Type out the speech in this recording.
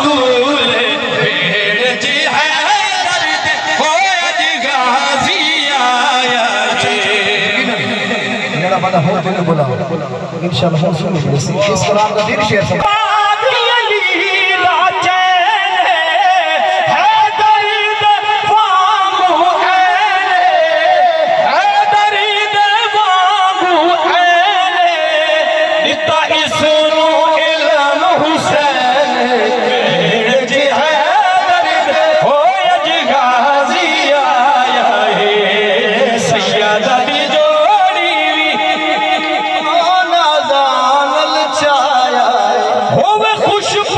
दूल्हे भेड़ जी है दर्द हो अज गाजी आया जी मेरा बड़ा हो तो बोला इंशाल्लाह हम सुनेंगे इस कलाम का दिल शेयर सब खुश